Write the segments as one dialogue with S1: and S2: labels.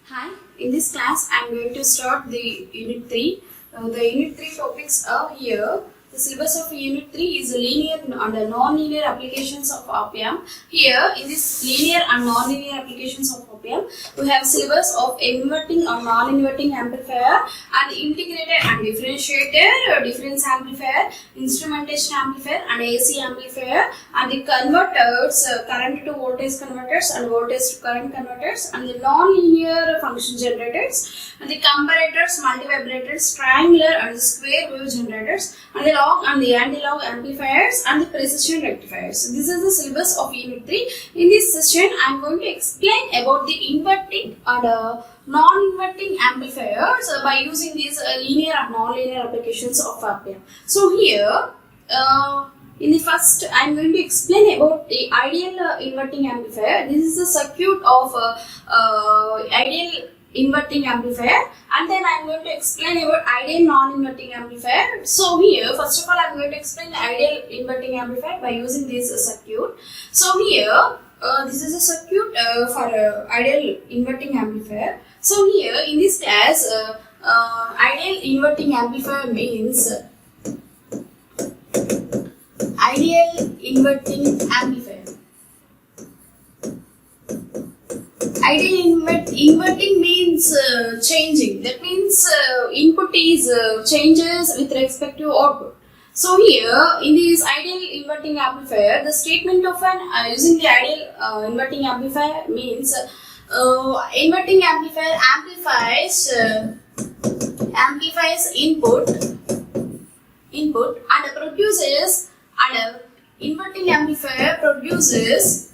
S1: Hi, in this class I am going to start the Unit 3. The Unit 3 topics are here. The syllabus of Unit 3 is linear and non-linear applications of op-amp. Here, in this linear and non-linear applications of op-amp, we have syllabus of inverting or non-inverting amplifier and integrated and differentiated difference amplifier, instrumentation amplifier and AC amplifier, and the converters, current to voltage converters and voltage to current converters, and the non-linear function generators, and the comparators, multivibrators, triangular and square wave generators, and the log and the anti-log amplifiers and the precision rectifiers. This is the syllabus of Unit 3. In this session, I am going to explain about the inverting and non-inverting amplifiers by using these linear and non-linear applications of op-amp. So here, in the first, I am going to explain about the ideal inverting amplifier. This is the circuit of ideal inverting amplifier, and then I am going to explain about ideal non-inverting amplifier. So here, first of all, I am going to explain the ideal inverting amplifier by using this circuit. So here, this is a circuit for ideal inverting amplifier. So here, in this class, ideal inverting amplifier means ideal inverting amplifier. Ideal inverting means changing. That means input is changes with respect to output. So here in this ideal inverting amplifier, the statement of an using the ideal inverting amplifier means inverting amplifier amplifies input and produces, and inverting amplifier produces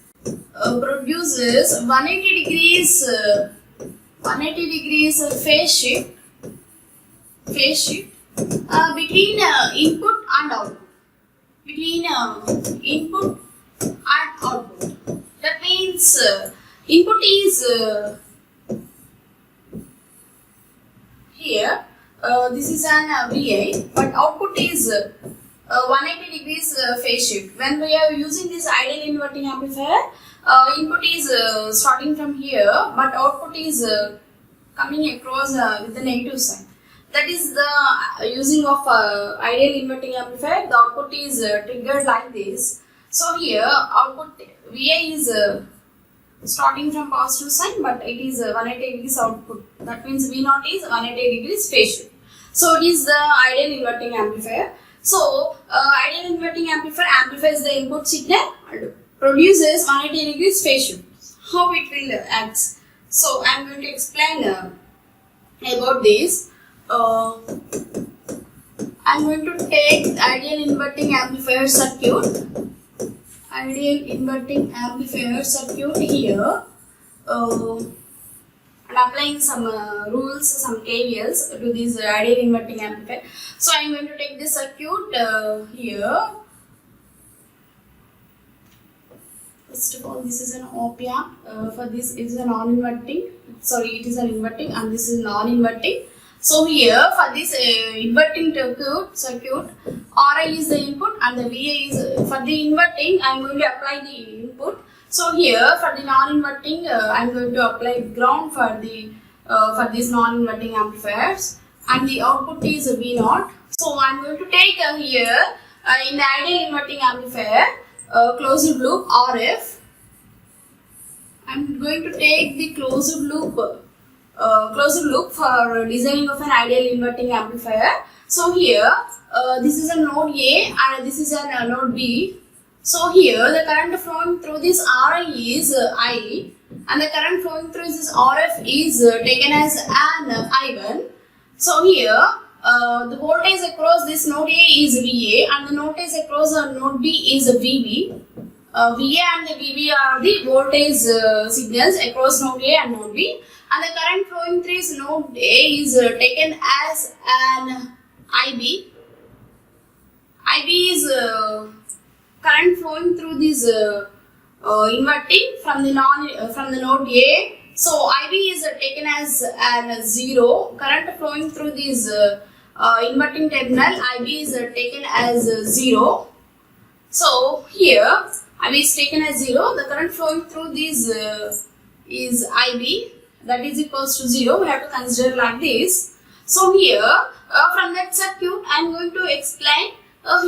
S1: 180 degrees phase shift between input and output. That means input is here. This is an VA, but output is 180 degrees phase shift. When we are using this ideal inverting amplifier, input is starting from here, but output is coming across with the negative sign. That is the using of ideal inverting amplifier. The output is triggered like this. So here output VA is starting from positive sign, but it is 180 degrees output. That means V0 is 180 degrees phase shift. So it is the ideal inverting amplifier. So ideal inverting amplifier amplifies the input signal and produces 180 degrees phase shift. How it will act? So I am going to explain about this. I am going to take ideal inverting amplifier circuit. Ideal inverting amplifier circuit here. And applying some rules, some KVLs to this ideal inverting amplifier. So I am going to take this circuit here. First of all, this is an op-amp. For this, it is a non-inverting. Sorry, it is an inverting, and this is non-inverting. So here, for this inverting circuit, RI is the input, and the VA is for the inverting. I am going to apply the input. So here, for the non-inverting, I am going to apply ground for these non-inverting amplifiers, and the output is V0. So I am going to take here in the ideal inverting amplifier closed loop RF. I am going to take the closed loop for designing of an ideal inverting amplifier. So here, this is a node A and this is a node B. So here the current flowing through this RI is I, and the current flowing through this RF is taken as an I1. So here the voltage across this node A is VA, and the voltage across node B is VB. VA and the VB are the voltage signals across node A and node B, and the current flowing through this node A is taken as an IB. IB is current flowing through this inverting from the node A. So IB is taken as an 0. Current flowing through this inverting terminal, IB is taken as 0. So here IB is taken as 0. The current flowing through this is IB. that is equals to 0. We have to consider like this. So here from that circuit I am going to explain.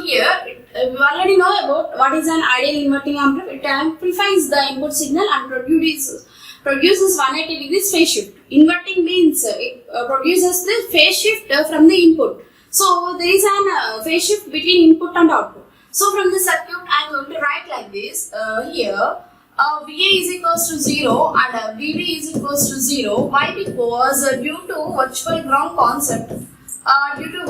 S1: Here we already know about what is an ideal inverting amplifier. It amplifies the input signal and produces 180 degrees phase shift. Inverting means it produces the phase shift from the input. So there is an phase shift between input and output. So from the circuit I am going to write like this. Here VA is equals to 0 and VB is equals to 0. Why? Because due to virtual ground concept, virtual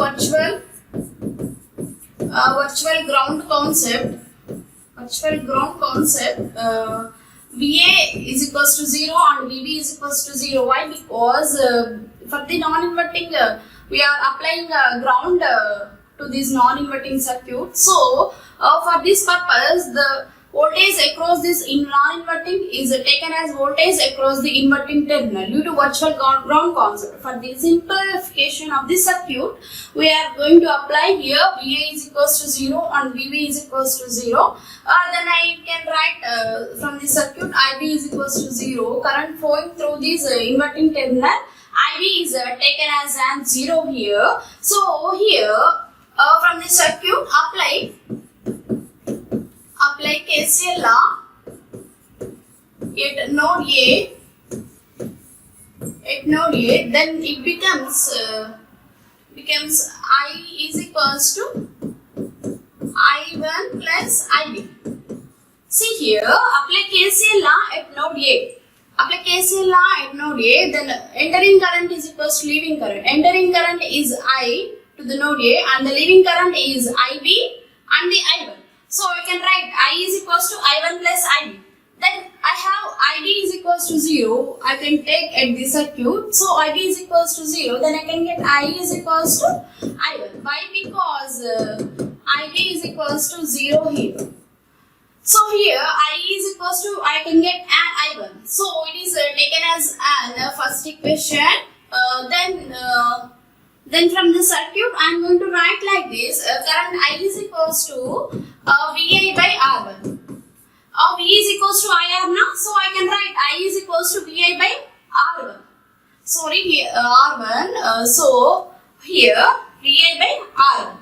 S1: ground concept, VA is equals to 0 and VB is equals to 0. Why? Because for the non-inverting we are applying ground to this non-inverting circuit. So for this purpose the voltage across this non-inverting is taken as voltage across the inverting terminal due to virtual ground concept. For the simplification of this circuit, we are going to apply here VA is equals to 0 and VB is equals to 0. Then I can write from the circuit IB is equals to 0. Current flowing through this inverting terminal, IB is taken as an 0 here. So here from the circuit apply KCL law at node A, then it becomes I is equals to I1 plus IB. See here, apply KCL law at node A. Apply KCL law at node A, then entering current is equals to leaving current. Entering current is I to the node A and the leaving current is IB and the I1. So I can write I is equals to I1 plus IB. Then I have IB is equals to 0. I can take at the circuit. So IB is equals to 0. Then I can get I is equals to I1. Why? Because IB is equals to 0 here. So here I is equals to, I can get an I1. So it is taken as an first equation. Then from the circuit I am going to write like this. Current I is equals to VI by R1. V is equals to IR now. So I can write I is equals to VI by R1. Sorry, here, R1. So here VI by R1.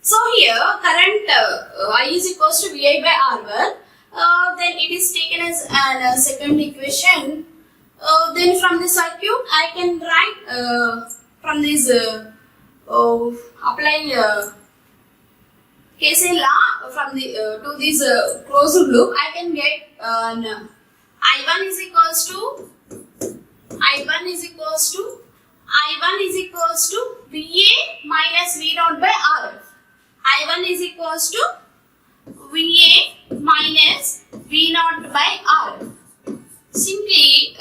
S1: So here current I is equals to VI by R1. Then it is taken as a second equation. Then from the circuit I can write from this apply KCL law from the to this closed loop. I can get I1 is equals to VA minus V naught by RF. I1 is equals to VA minus V naught by RF. Simply I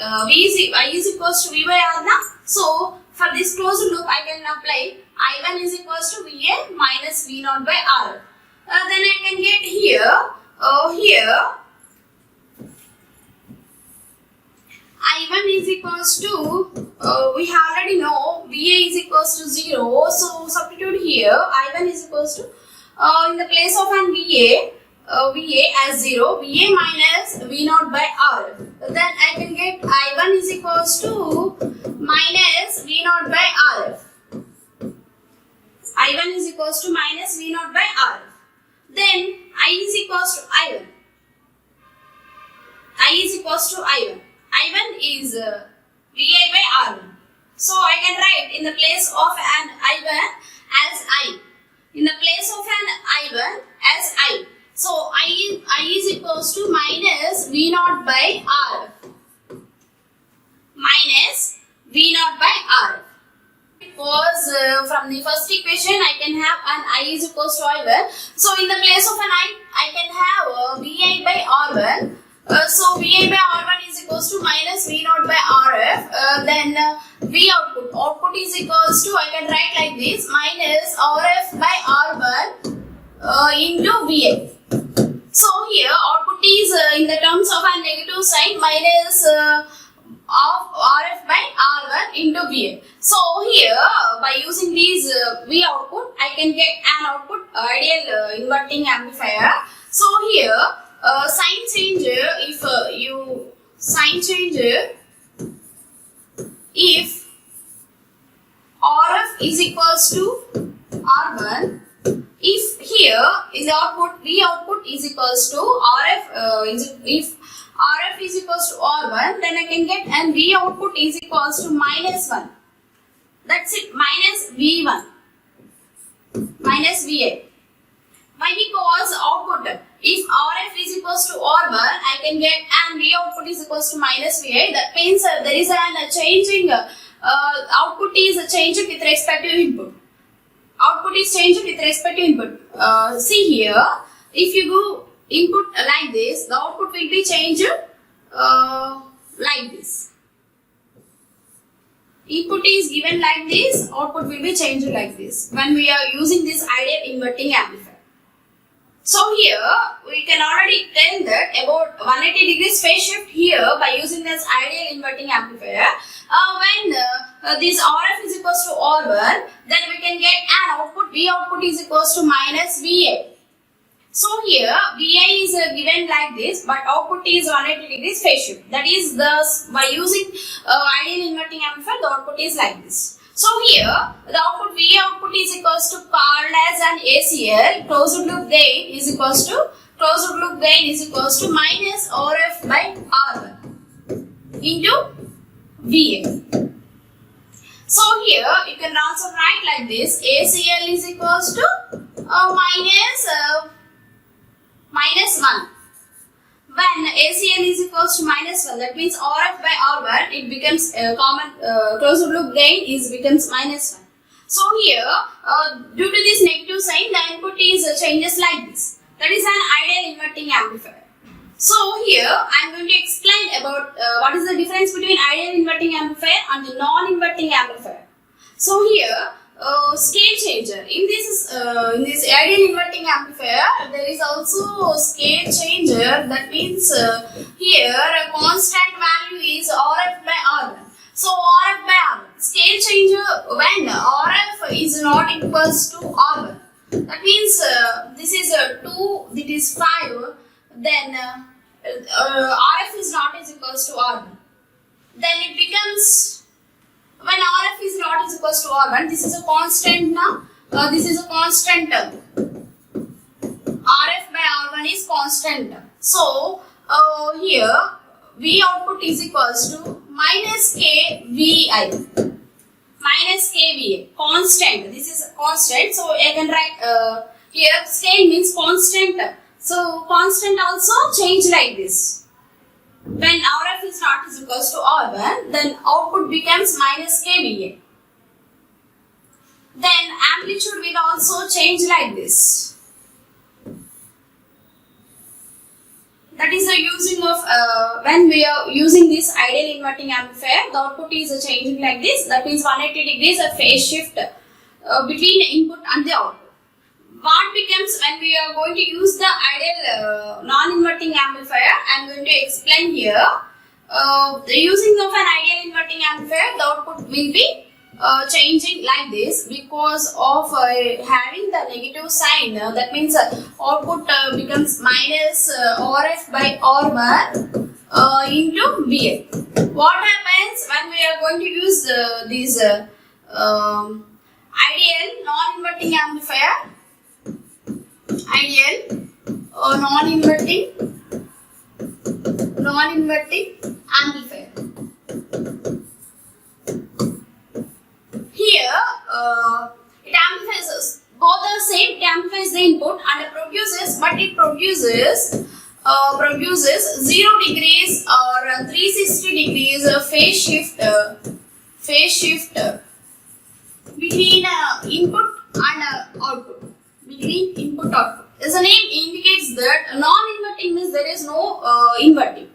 S1: is equals to V by R now. So for this closed loop I can apply I1 is equals to VA minus V naught by RF. Then I can get here I1 is equals to we already know VA is equals to 0. So substitute here I1 is equals to in the place of an VA as 0, VA minus V naught by R. Then I can get I1 is equals to minus V naught by RF. I1 is equals to minus V naught by RF. Then I is equals to I1. I is equals to I1. I1 is VI by R1. So I can write in the place of an I1 as I. In the place of an I1 as I. So I is equals to minus V naught by R. Minus V naught by R. Because from the first equation I can have an I is equals to I1. So in the place of an I can have VI by R1. So VI by R1 is equals to minus V naught by RF. Then V output. Output is equals to, I can write like this, minus RF by R1 into VI. So here output is in the terms of a negative sign, minus of RF by R1 into VA. So here by using these V output I can get an output ideal inverting amplifier. So here sign change, if you sign change if RF is equals to R1, if here in the output V output is equals to RF, if RF is equals to R1, then I can get and V output is equals to -1. That's it, minus V1, minus VA. Why? Because output, if RF is equals to R1, I can get and V output is equals to minus VA. That means there is a changing, output is changing with respect to input. Output is changing with respect to input. See here, if you do input like this, the output will be changed like this. Input is given like this, output will be changed like this when we are using this ideal inverting amplifier. So here we can already tell that about 180 degrees phase shift here by using this ideal inverting amplifier. When this RF is equals to R1, then we can get an output, V output is equals to minus VA. So here VA is given like this, but output is 180 degrees phase shift. That is by using ideal inverting amplifier, the output is like this. So here the output V output is equals to called as an ACL, closed loop gain is equals to minus RF by R1 into VA. So here you can also write like this, ACL is equals to minus 1. When ACL is equals to minus 1, that means RF by R1, it becomes common closed loop gain becomes minus 1. So here, due to this negative sign, the input is changes like this. That is an ideal inverting amplifier. So here, I am going to explain about what is the difference between ideal inverting amplifier and the non-inverting amplifier. So here, scale changer. In this ideal inverting amplifier, there is also scale changer. That means here a constant value is RF by R1. So RF by R1. Scale changer when RF is not equals to R1. That means this is 2, this is 5. Then RF is not equals to R1. Then it becomes, when RF is not equals to R1, this is a constant now. This is a constant term. RF by R1 is constant term. So here V output is equals to minus KVI. Minus KVA. Constant. This is a constant. So I can write here scale means constant term. So constant also change like this. When RF is not equals to R1, then output becomes minus KVA. Then amplitude will also change like this. That is the using of when we are using this ideal inverting amplifier, the output is changing like this. That means 180 degrees of phase shift between the input and the output. What becomes when we are going to use the ideal non-inverting amplifier? I am going to explain here. The using of an ideal inverting amplifier, the output will be changing like this because of having the negative sign. That means output becomes minus RF by R1 into VA. What happens when we are going to use these ideal non-inverting amplifier? Ideal non-inverting amplifier. Here it amplifies, both are same, it amplifies the input and it produces, but it produces 0 degrees or 360 degrees phase shift between input and output. Between input output. As the name indicates that non-inverting means there is no inverting.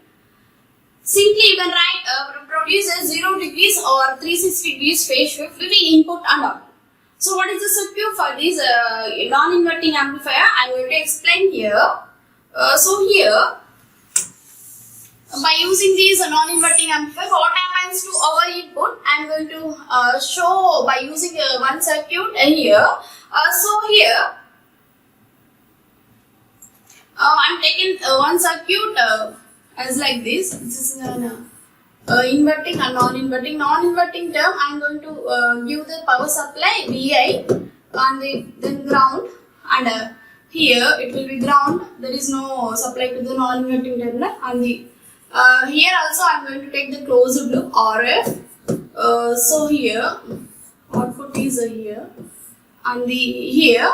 S1: Simply you can write produces 0 degrees or 360 degrees phase shift between input and output. So what is the circuit for this non-inverting amplifier? I am going to explain here. So here, by using this non-inverting amplifier, what happens to our input? I am going to show by using one circuit here. So here, I am taking one circuit as like this. This is an inverting and non-inverting. Non-inverting term, I am going to give the power supply Vi and then ground, and here it will be ground. There is no supply to the non-inverting terminal, and here also I am going to take the closed loop RF. So here output is here, and here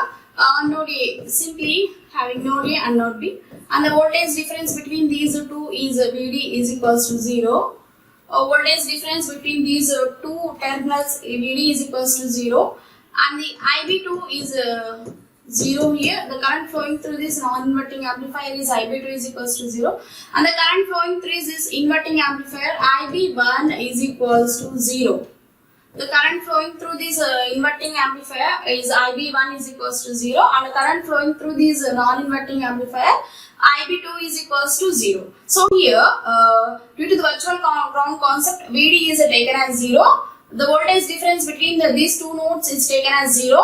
S1: node A, simply having node A and node B, and the voltage difference between these two is Vd is equals to 0. Voltage difference between these two terminals Vd is equals to 0, and the Ib2 is 0 here. The current flowing through this non-inverting amplifier is Ib2 is equals to 0, and the current flowing through this inverting amplifier Ib1 is equals to 0. The current flowing through this inverting amplifier is Ib1 is equals to 0, and the current flowing through this non-inverting amplifier Ib2 is equals to 0. So here, due to the virtual ground concept, Vd is taken as 0. The voltage difference between these two nodes is taken as 0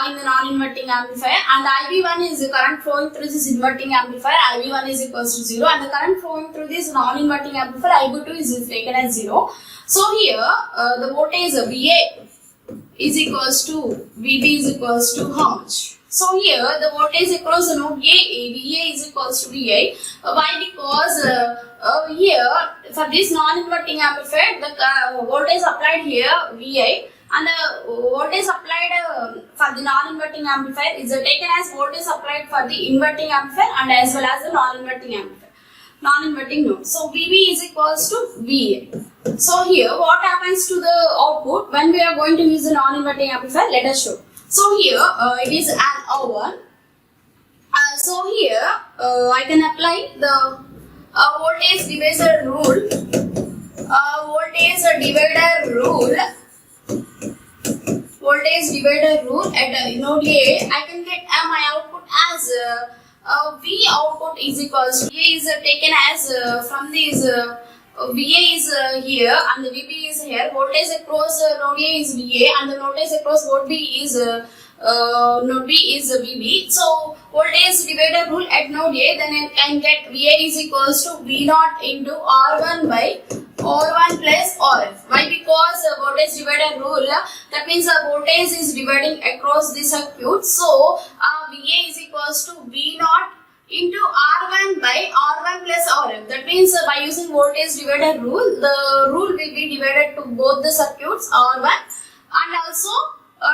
S1: in the non-inverting amplifier, and Ib1 is the current flowing through this inverting amplifier. Ib1 is equals to 0, and the current flowing through this non-inverting amplifier Ib2 is taken as 0. So here the voltage Va is equals to Vb is equals to how much? So here the voltage across the node A, Va is equals to Vi. Why? Because here for this non-inverting amplifier the voltage applied here Vi, and the voltage applied for the non-inverting amplifier is taken as voltage applied for the inverting amplifier and as well as the non-inverting amplifier, non-inverting node. So Vb is equals to Va. So here what happens to the output when we are going to use the non-inverting amplifier? Let us show. So here it is an R1. So here I can apply the voltage divider rule. Voltage divider rule at node A. I can get my output as V output is equals to A is taken as from these Va is here and the Vb is here. Voltage across node A is Va and the voltage across node B is node B is Vb. So voltage divider rule at node A, then I can get Va is equals to V naught into R1 by R1 plus Rf. Why? Because voltage divider rule, that means the voltage is dividing across the circuit. So Va is equals to V naught into R1 by R1 plus Rf. That means by using voltage divider rule, the rule will be divided to both the circuits R1 and also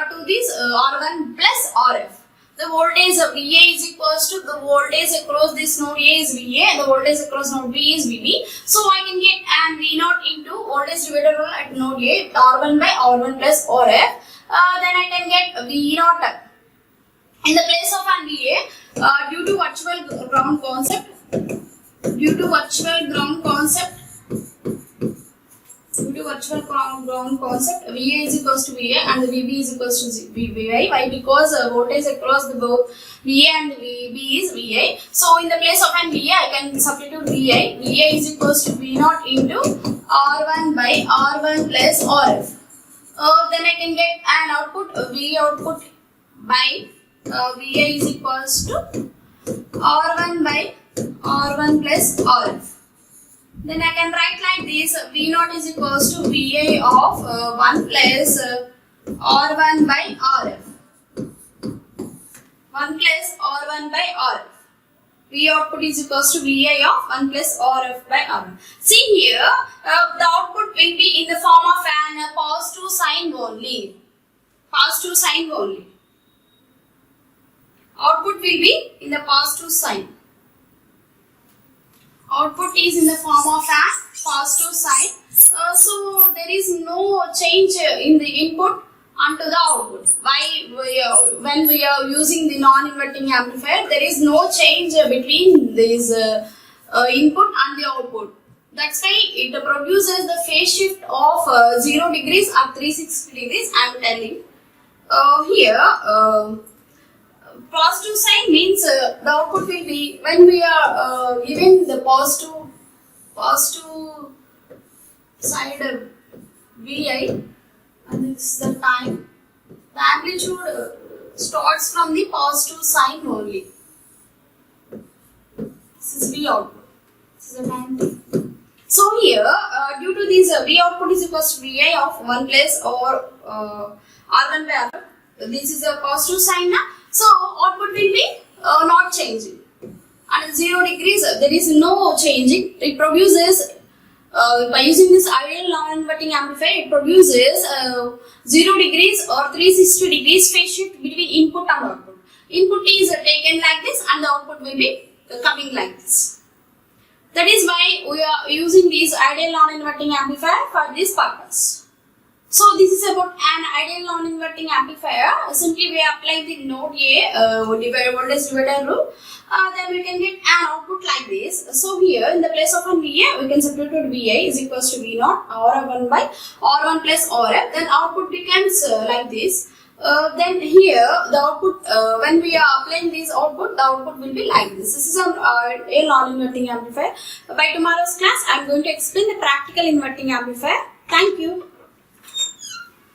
S1: to this R1 plus Rf. The voltage of Va is equals to the voltage across this node A is Va and the voltage across node B is Vb. So I can get and V naught into voltage divider rule at node A R1 by R1 plus Rf. Then I can get V naught in the place of an Va due to virtual ground concept. Due to virtual ground concept, Va is equals to Va and the Vb is equals to Vi. Why? Because voltage across the both Va and Vb is Vi. So in the place of an Va, I can substitute Vi. Va is equals to V naught into R1 by R1 plus Rf. Then I can get an output V output by Va is equals to R1 by R1 plus Rf. Then I can write like this: V naught is equals to Va of 1 plus R1 by Rf. 1 plus R1 by Rf. V output is equals to Va of 1 plus Rf by Rf. See here, the output will be in the form of an positive sign only. Positive sign only. Output will be in the positive sign. Output is in the form of a positive sign. So there is no change in the input onto the output. Why? When we are using the non-inverting amplifier, there is no change between this input and the output. That's why it produces the phase shift of 0 degrees or 360 degrees. I am telling here. Positive sign means the output will be when we are giving the positive side Vi, and this is the time. The amplitude starts from the positive sign only. This is V output. This is the time. So here, due to this V output is equals to Vi of 1 plus or R1 by R2. This is a positive sign now. So output will be not changing. And 0 degrees, there is no changing. It produces, by using this ideal non-inverting amplifier, it produces 0 degrees or 360 degrees phase shift between input and output. Input is taken like this and the output will be coming like this. That is why we are using this ideal non-inverting amplifier for this purpose. So this is about an ideal non-inverting amplifier. Simply we apply the node A voltage divider rule. Then we can get an output like this. So here in the place of an VA, we can substitute VA is equals to V naught R1 by R1 plus RF. Then output becomes like this. Then here the output, when we are applying this output, the output will be like this. This is a non-inverting amplifier. By tomorrow's class, I am going to explain the practical inverting amplifier. Thank you.